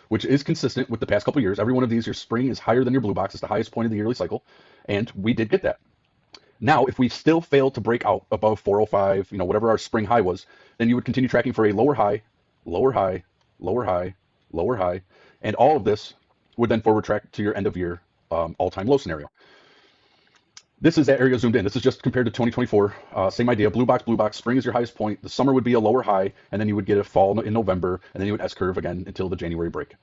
which is consistent with the past couple of years. Every one of these, your spring is higher than your blue box. It's the highest point of the yearly cycle, and we did get that. Now, if we still fail to break out above 405, whatever our spring high was, then you would continue tracking for a lower high, lower high, lower high, lower high, and all of this would then forward track to your end of year all-time low scenario. This is that area zoomed in. This is just compared to 2024. Same idea, blue box, spring is your highest point. The summer would be a lower high, and then you would get a fall in November, and then you would S-curve again until the January break.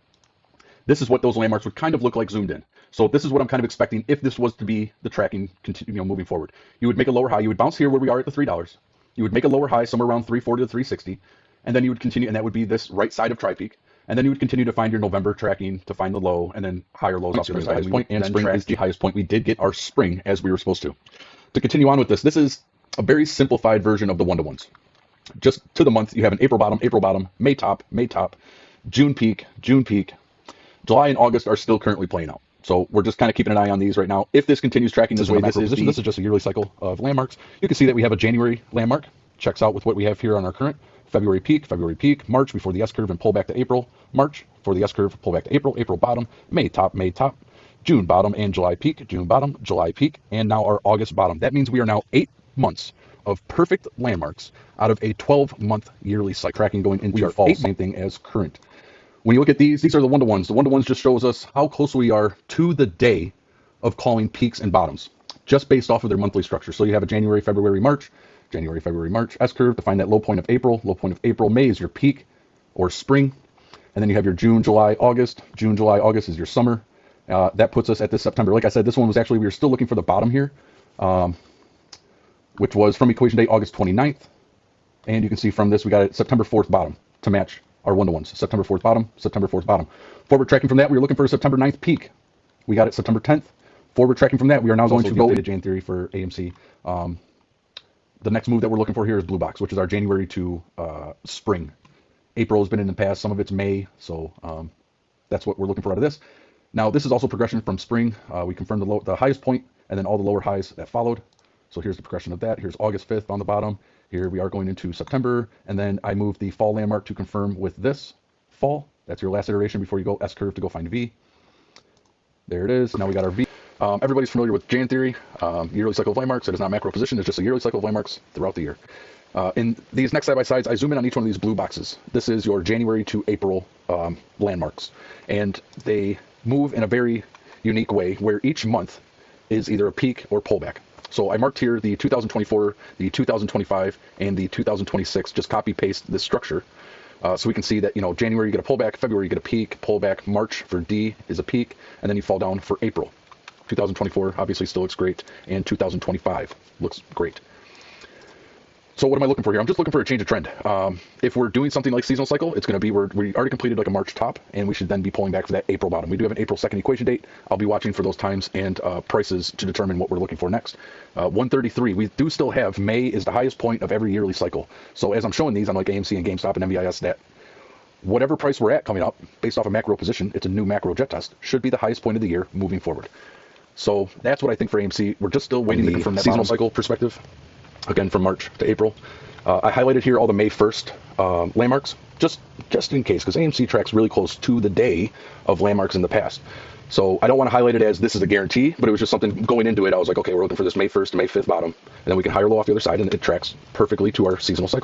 This is what those landmarks would kind of look like zoomed in. So this is what I'm kind of expecting if this was to be the tracking, moving forward. You would make a lower high. You would bounce here where we are at the $3. You would make a lower high somewhere around 340 to 360, and then you would continue, and that would be this right side of tri-peak. And then you would continue to find your November tracking to find the low, and then higher lows off the other side. Point, and spring is the highest point. We did get our spring as we were supposed to. To continue on with this, this is a very simplified version of the one-to-ones. Just to the month, you have an April bottom, May top, June peak. July and August are still currently playing out. So we're just kind of keeping an eye on these right now. If this continues tracking this way, this is just a yearly cycle of landmarks. You can see that we have a January landmark. Checks out with what we have here on our current. February peak, March before the S-curve and pull back to April, March for the S-curve, pull back to April bottom, May top, June bottom and July peak, June bottom, July peak, and now our August bottom. That means we are now 8 months of perfect landmarks out of a 12-month yearly cycle tracking going into fall. Same thing as current. When you look at these are the one-to-ones. The one-to-ones just shows us how close we are to the day of calling peaks and bottoms, just based off of their monthly structure. So you have a January, February, March, S-curve to find that low point of April, May is your peak or spring. And then you have your June, July, August is your summer. That puts us at this September. Like I said, this one was actually, we were still looking for the bottom here, which was from equation date August 29th. And you can see from this, we got a September 4th bottom to match our one-to-ones. September 4th bottom. Forward tracking from that, we were looking for a September 9th peak. We got it September 10th. Forward tracking from that, we are now going to go to Jan theory for AMC. The next move that we're looking for here is blue box, which is our January to spring. April has been in the past, some of it's May, so that's what we're looking for out of this. Now, this is also progression from spring. We confirmed the highest point and then all the lower highs that followed. So here's the progression of that. Here's August 5th on the bottom. Here we are going into September, and then I moved the fall landmark to confirm with this fall. That's your last iteration before you go S-curve to go find V. There it is. Now we got our V. Everybody's familiar with Jan theory, yearly cycle of landmarks. It is not macro position. It's just a yearly cycle of landmarks throughout the year. In these next side-by-sides, I zoom in on each one of these blue boxes. This is your January to April landmarks, and they move in a very unique way where each month is either a peak or pullback. So I marked here the 2024, the 2025, and the 2026, just copy-paste this structure. So we can see that, January you get a pullback, February you get a peak, pullback, March for D is a peak, and then you fall down for April. 2024 obviously still looks great, and 2025 looks great. So what am I looking for here? I'm just looking for a change of trend. If we're doing something like seasonal cycle, it's going to be where we already completed like a March top, and we should then be pulling back for that April bottom. We do have an April 2nd equation date. I'll be watching for those times and prices to determine what we're looking for next. 133, we do still have May is the highest point of every yearly cycle. So as I'm showing these on like AMC and GameStop and MVIS, that whatever price we're at coming up, based off a macro position, it's a new macro jet test, should be the highest point of the year moving forward. So that's what I think for AMC. We're just still waiting to confirm that seasonal cycle perspective. Again, from March to April. I highlighted here all the May 1st landmarks, just in case, because AMC tracks really close to the day of landmarks in the past. So I don't want to highlight it as this is a guarantee, but it was just something going into it. I was like, okay, we're looking for this May 1st to May 5th bottom, and then we can higher low off the other side, and it tracks perfectly to our seasonal cycle.